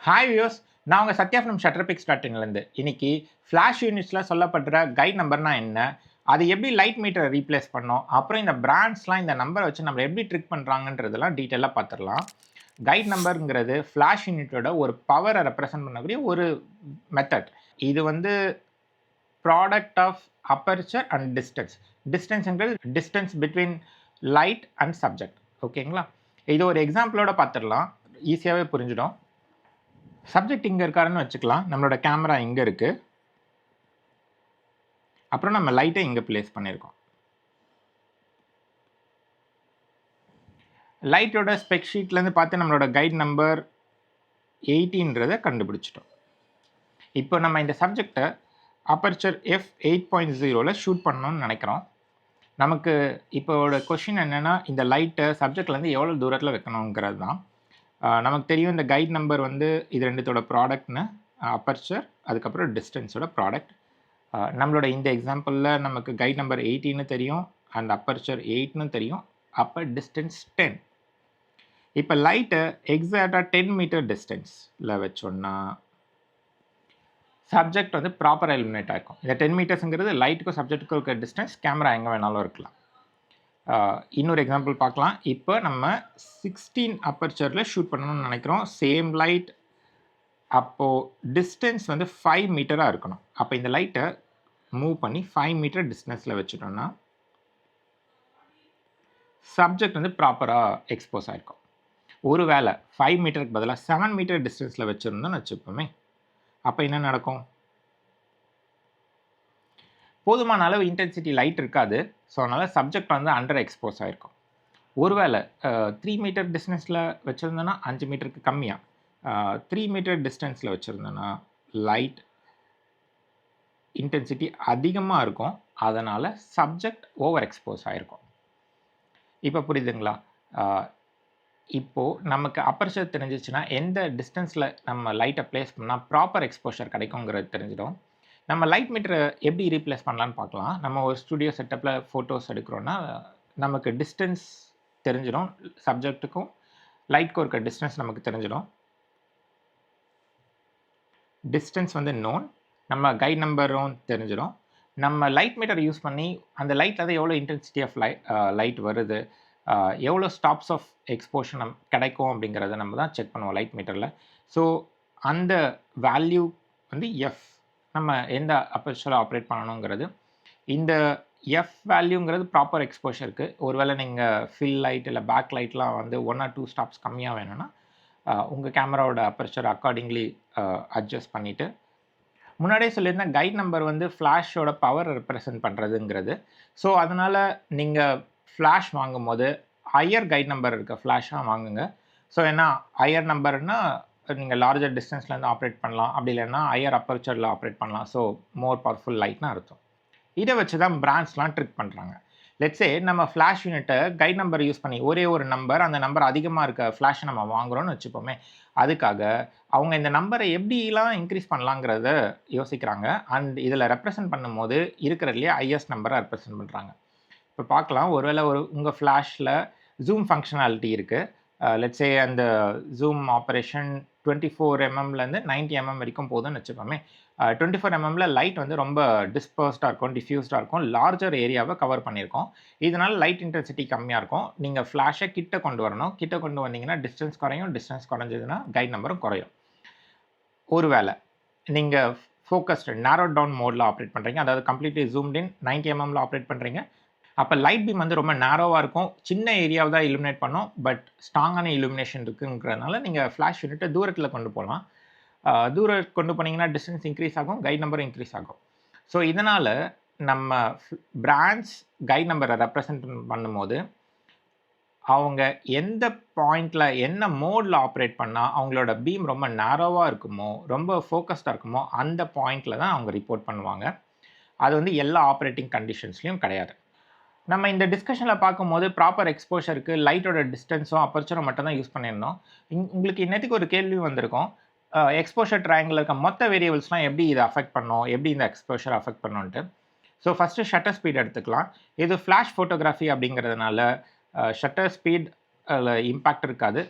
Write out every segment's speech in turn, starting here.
Hi views, நான் உங்கள் Sathya from shutterpix.inலேருந்து இன்னைக்கு ஃப்ளாஷ் யூனிட்ஸில் சொல்லப்படுற கைட் நம்பர்னா என்ன, அது எப்படி லைட் மீட்டரை ரீப்ளேஸ் பண்ணோம், அப்புறம் இந்த பிராண்ட்ஸ்லாம் இந்த நம்பரை வச்சு நம்ம எப்படி ட்ரிக் பண்ணுறாங்கன்றதெல்லாம் டீட்டெயிலாக பார்த்துடலாம். கைட் நம்பருங்கிறது ஃப்ளாஷ் யூனிட்டோட ஒரு பவரை ரெப்ரசன்ட் பண்ணக்கூடிய ஒரு மெத்தட். இது வந்து product of aperture and distance. டிஸ்டன்ஸுங்கிறது distance between light and subject. ஓகேங்களா? இது ஒரு எக்ஸாம்பிளோட பார்த்துடலாம், ஈஸியாகவே புரிஞ்சிடும். சப்ஜெக்ட் இங்கே இருக்காருன்னு வச்சுக்கலாம். நம்மளோட கேமரா இங்கே இருக்குது. அப்புறம் நம்ம லைட்டை இங்கே பிளேஸ் பண்ணியிருக்கோம். லைட்டோட ஸ்பெக் ஷீட்லேருந்து பார்த்து நம்மளோட கைட் நம்பர் 80ன்றதை கண்டுபிடிச்சிட்டோம். இப்போ நம்ம இந்த சப்ஜெக்டை அப்பர்ச்சர் f8.0ல் ஷூட் பண்ணணும்னு நினைக்கிறோம். நமக்கு இப்போட கொஷின் என்னென்னா, இந்த லைட்டை சப்ஜெக்ட்லேருந்து எவ்வளோ தூரத்தில் வைக்கணுங்கிறது தான். நமக்கு தெரியும் இந்த கைட் நம்பர் வந்து இது ரெண்டுத்தோட ப்ராடக்ட்னு, அப்பர்ச்சர் அதுக்கப்புறம் டிஸ்டன்ஸோட ப்ராடக்ட். நம்மளோட இந்த எக்ஸாம்பிளில் நமக்கு கைட் நம்பர் 80ன்னு தெரியும் அண்ட் அப்பர்ச்சர் 8ன்னு தெரியும். அப்போ டிஸ்டன்ஸ் 10. இப்போ லைட்டை எக்ஸாக்டாக 10 மீட்டர் டிஸ்டன்ஸில் வச்சோன்னா சப்ஜெக்ட் வந்து ப்ராப்பராக எலிமினேட் ஆகிருக்கும். இந்த 10 மீட்டர்ஸுங்கிறது லைட்டுக்கும் சப்ஜெக்ட்டுக்கும் இருக்க டிஸ்டன்ஸ். கேமரா எங்கே வேணாலும் இருக்கலாம். இன்னொரு எக்ஸாம்பிள் பார்க்கலாம். இப்போ நம்ம 16 அப்பர்ச்சரில் ஷூட் பண்ணணும்னு நினைக்கிறோம். Same light. அப்போது டிஸ்டன்ஸ் வந்து 5 மீட்டராக இருக்கணும். அப்போ இந்த லைட்டை மூவ் பண்ணி 5 மீட்டர் டிஸ்டன்ஸில் வச்சுட்டோம்னா சப்ஜெக்ட் வந்து ப்ராப்பராக எக்ஸ்போஸ் ஆகிருக்கும். ஒரு வேளை 5 மீட்டருக்கு பதிலாக 7 மீட்டர் டிஸ்டன்ஸில் வச்சுருந்தோம்னு வச்சுப்போமே, அப்போ என்ன நடக்கும்? போதுமான அளவு இன்டென்சிட்டி லைட் இருக்காது. ஸோ அதனால் சப்ஜெக்ட் வந்து அண்டர் எக்ஸ்போஸ் ஆகிருக்கும். ஒருவேளை 3 மீட்டர் டிஸ்டன்ஸில் வச்சுருந்தோன்னா 5 மீட்டருக்கு கம்மியாக, 3 மீட்டர் டிஸ்டன்ஸில் வச்சுருந்தோன்னா லைட் இன்டென்சிட்டி அதிகமாக இருக்கும். அதனால் சப்ஜெக்ட் ஓவர் எக்ஸ்போஸ் ஆகிருக்கும். இப்போ புரியுதுங்களா? இப்போது நமக்கு அப்பர்ச்சர் தெரிஞ்சிச்சுன்னா எந்த டிஸ்டன்ஸில் நம்ம லைட்டை ப்ளேஸ் பண்ணால் ப்ராப்பர் எக்ஸ்போஷர் கிடைக்குங்கிறது தெரிஞ்சிடும். நம்ம லைட் மீட்டரை எப்படி ரீப்ளேஸ் பண்ணலான்னு பார்க்கலாம். நம்ம ஒரு ஸ்டுடியோ செட்டப்பில் ஃபோட்டோஸ் எடுக்கிறோன்னா நமக்கு டிஸ்டன்ஸ் தெரிஞ்சிடும். சப்ஜெக்ட்டுக்கும் லைட்க்கும் இருக்க டிஸ்டன்ஸ் நமக்கு தெரிஞ்சிடும். டிஸ்டன்ஸ் வந்து நோன், நம்ம கைட் நம்பரும் தெரிஞ்சிடும். நம்ம லைட் மீட்டர் யூஸ் பண்ணி அந்த லைட்டில் தான் எவ்வளோ இன்டென்சிட்டி ஆஃப் லைட் வருது, எவ்வளோ ஸ்டாப்ஸ் ஆஃப் எக்ஸ்போஷர் கிடைக்கும் அப்படிங்கிறத நம்ம தான் செக் பண்ணுவோம் லைட் மீட்டரில். ஸோ அந்த வேல்யூ வந்து எஃப், நம்ம எந்த அப்பர்ச்சரில் ஆப்ரேட் பண்ணணுங்கிறது. இந்த எஃப் வேல்யூங்கிறது ப்ராப்பர் எக்ஸ்போஷருக்கு. ஒருவேளை நீங்கள் ஃபில் லைட் இல்லை பேக் லைட்லாம் வந்து 1 or 2 ஸ்டாப்ஸ் கம்மியாக வேணும்னா உங்கள் கேமராவோட அப்பர்ச்சர் அக்கார்டிங்லி அட்ஜஸ்ட் பண்ணிவிட்டு. முன்னாடியே சொல்லியிருந்தேன் கைட் நம்பர் வந்து ஃப்ளாஷோட பவர் ரெப்ரசன்ட் பண்ணுறதுங்கிறது. ஸோ அதனால் நீங்கள் ஃப்ளாஷ் வாங்கும் போது ஹையர் கைட் நம்பர் இருக்க ஃப்ளாஷாக வாங்குங்க. ஸோ ஏன்னா ஹையர் நம்பர்னால் நீங்கள் லார்ஜர் டிஸ்டன்ஸ்லேருந்து ஆப்ரேட் பண்ணலாம், அப்படி இல்லைன்னா ஹையர் அப்பர்ச்சரில் ஆப்ரேட் பண்ணலாம். ஸோ மோர் பவர்ஃபுல் லைட்னு அர்த்தம். இதை வச்சு தான் பிராண்ட்ஸ்லாம் ட்ரிக் பண்ணுறாங்க. லெட்ஸே நம்ம ஃப்ளாஷ் யூனிட்டை கைட் நம்பர் யூஸ் பண்ணி ஒரே ஒரு நம்பர், அந்த நம்பர் அதிகமாக இருக்க ஃப்ளாஷை நம்ம வாங்குகிறோன்னு வச்சுப்போமே, அதுக்காக அவங்க இந்த நம்பரை எப்படிலாம் இன்க்ரீஸ் பண்ணலாங்கிறத யோசிக்கிறாங்க. அண்ட் இதில் ரெப்ரசன்ட் பண்ணும்போது இருக்கிறதுலையே ஹையஸ்ட் நம்பரை ரெப்ரசன்ட் பண்ணுறாங்க. இப்போ பார்க்கலாம், ஒருவேளை உங்கள் ஃப்ளாஷில் ஜூம் ஃபங்க்ஷனாலிட்டி இருக்குது. லெட்ஸே அந்த ஜூம் ஆப்ரேஷன் 24 mmலேருந்து 90 mm வரைக்கும் போதுன்னு வச்சுப்போமே. 24 mmல லைட் வந்து ரொம்ப டிஸ்பர்ஸ்டாக இருக்கும், டிஃப்யூஸ்டாக இருக்கும், லார்ஜர் ஏரியாவை கவர் பண்ணியிருக்கோம். இதனால் லைட் இன்டென்சிட்டி கம்மியாக இருக்கும். நீங்கள் ஃப்ளாஷை கிட்ட கொண்டு வரணும். கிட்ட கொண்டு வந்தீங்கன்னா டிஸ்டன்ஸ் குறையும். டிஸ்டன்ஸ் குறைஞ்சதுன்னா கைட் நம்பரும் குறையும். ஒருவேளை நீங்கள் ஃபோக்கஸ்டு நேரோ டவுன் மோடில் ஆப்ரேட் பண்ணுறீங்க, அதாவது கம்ப்ளீட்லி ஜூம்ட் இன் 90 mmல ஆப்ரேட் பண்ணுறீங்க, அப்போ லைட் பீம் வந்து ரொம்ப நேரோவாக இருக்கும். சின்ன ஏரியாவை தான் இலுமினேட் பண்ணும், பட் ஸ்ட்ராங்கான இலுமினேஷன் இருக்குங்கிறதுனால நீங்கள் ஃப்ளாஷ் யூனிட்டை தூரத்தில் கொண்டு போகலாம். தூரம் கொண்டு போனீங்கன்னா டிஸ்டன்ஸ் இன்க்ரீஸ் ஆகும், கைட் நம்பரும் இன்க்ரீஸ் ஆகும். ஸோ இதனால் நம்ம பிராண்ட்ஸ் கைட் நம்பரை ரெப்ரசன்ட் பண்ணும்போது அவங்க எந்த பாயிண்டில் என்ன மோடில் ஆப்ரேட் பண்ணால் அவங்களோட பீம் ரொம்ப நேரோவாக இருக்குமோ, ரொம்ப ஃபோக்கஸ்டாக இருக்குமோ, அந்த பாயிண்டில் தான் அவங்க ரிப்போர்ட் பண்ணுவாங்க. அது வந்து எல்லா ஆப்ரேட்டிங் கண்டிஷன்ஸ்லையும் கிடையாது. நம்ம இந்த டிஸ்கஷனில் பார்க்கும்போது ப்ராப்பர் எக்ஸ்போஷருக்கு லைட்டோட டிஸ்டன்ஸும் அப்பர்ச்சரும் மட்டும் தான் யூஸ் பண்ணியிருந்தோம். உங்களுக்கு இன்னத்துக்கு ஒரு கேள்வி வந்திருக்கும், எக்ஸ்போஷர் ட்ரையாங்கில் இருக்க மொத்த வேரியபிள்ஸ்லாம் எப்படி இதை அஃபெக்ட் பண்ணோம், எப்படி இந்த எக்ஸ்போஷர் அஃபெக்ட் பண்ணோன்ட்டு. ஸோ ஃபஸ்ட்டு ஷட்டர் ஸ்பீட் எடுத்துக்கலாம். இது ஃப்ளாஷ் ஃபோட்டோகிராஃபி அப்படிங்கிறதுனால ஷட்டர் ஸ்பீட் இம்பேக்ட் இருக்காது.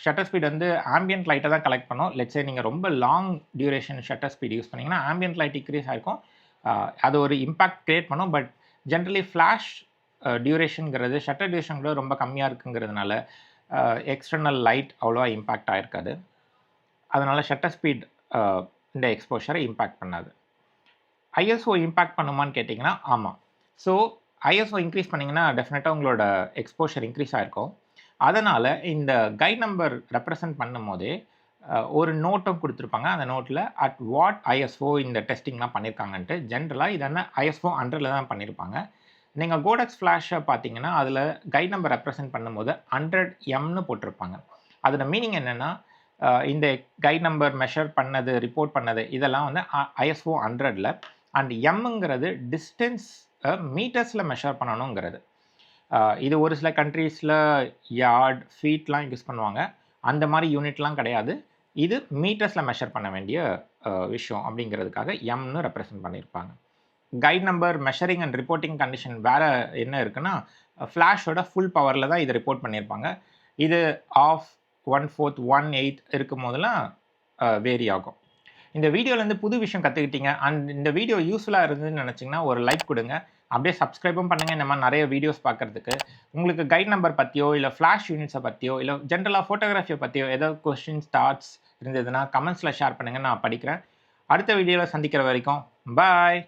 ஷட்டர் ஸ்பீட் வந்து ஆம்பியன்ட் லைட்டை தான் கலெக்ட் பண்ணும். லெட்ஸ் சே நீங்கள் ரொம்ப long duration shutter speed use பண்ணிங்கன்னா ஆம்பியன்ட் லைட் டிக்ரீஸ் ஆகிருக்கும். அது ஒரு இம்பாக்ட் க்ரியேட் பண்ணும். பட் ஜென்ரலி ஃப்ளாஷ் டியூரேஷனுங்கிறது ஷட்டர் டியூரேஷன் கூட ரொம்ப கம்மியாக இருக்குங்கிறதுனால எக்ஸ்டர்னல் லைட் அவ்வளோவா இம்பேக்ட் ஆகிருக்காது. அதனால் ஷட்டர் ஸ்பீட் இந்த எக்ஸ்போஷரை இம்பேக்ட் பண்ணாது. ஐஎஸ்ஓ இம்பேக்ட் பண்ணுமான்னு கேட்டிங்கன்னா ஆமாம். ஸோ ஐஎஸ்ஓ இன்க்ரீஸ் பண்ணிங்கன்னா டெஃபினட்டாக உங்களோட எக்ஸ்போஷர் இன்க்ரீஸ் ஆகிருக்கும். அதனால் இந்த கைட் நம்பர் ரெப்ரசன்ட் பண்ணும் போதே ஒரு நோட்டும் கொடுத்துருப்பாங்க. அந்த நோட்டில் அட் வாட் ஐஎஸ்ஓ இந்த டெஸ்டிங்லாம் பண்ணியிருக்காங்கன்ட்டு. ஜென்ரலாக இது என்ன ஐஎஸ்ஓ 100ல் தான் பண்ணியிருப்பாங்க. நீங்கள் கோடெக்ஸ் ஃப்ளாஷை பார்த்தீங்கன்னா அதில் கைட் நம்பர் ரெப்ரசன்ட் பண்ணும்போது 100M போட்டிருப்பாங்க. அதோட மீனிங் என்னென்னா இந்த கைட் நம்பர் மெஷர் பண்ணது, ரிப்போர்ட் பண்ணது இதெல்லாம் வந்து ஐஎஸ்ஓ 100ல், அண்ட் எம்ங்கிறது டிஸ்டன்ஸ் மீட்டர்ஸில் மெஷர் பண்ணணுங்கிறது. இது ஒரு சில கண்ட்ரீஸில் யார்ட், ஃபீட்லாம் யூஸ் பண்ணுவாங்க. அந்த மாதிரி யூனிட்லாம் கிடையாது. இது மீட்டர்ஸில் மெஷர் பண்ண வேண்டிய விஷயம் அப்படிங்கிறதுக்காக எம்னு ரெப்ரசன்ட் பண்ணியிருப்பாங்க. Guide number measuring and reporting condition வேறு என்ன இருக்குன்னா, ஃப்ளாஷோட ஃபுல் பவரில் தான் இதை ரிப்போர்ட் பண்ணியிருப்பாங்க. இது ஆஃப் 1/4 1/8 இருக்கும் போதெல்லாம் வேரி ஆகும். இந்த வீடியோலேருந்து புது விஷயம் கற்றுக்கிட்டீங்க அண்ட் இந்த வீடியோ யூஸ்ஃபுல்லாக இருந்ததுன்னு நினச்சிங்கன்னா ஒரு லைக் கொடுங்க. அப்படியே சப்ஸ்கிரைபும் பண்ணுங்கள் இந்த மாதிரி நிறைய வீடியோஸ் பார்க்குறதுக்கு. உங்களுக்கு கைட் நம்பர் பற்றியோ இல்லை ஃப்ளாஷ் யூனிட்ஸை பற்றியோ இல்லை ஜென்ரலாக ஃபோட்டோகிராஃபியை பற்றியோ ஏதாவது கொஸ்டின்ஸ், தாட்ஸ் இருந்ததுன்னா கமெண்ட்ஸில் ஷேர் பண்ணுங்கள், நான் படிக்கிறேன். அடுத்த வீடியோவில் சந்திக்கிற வரைக்கும் பாய்.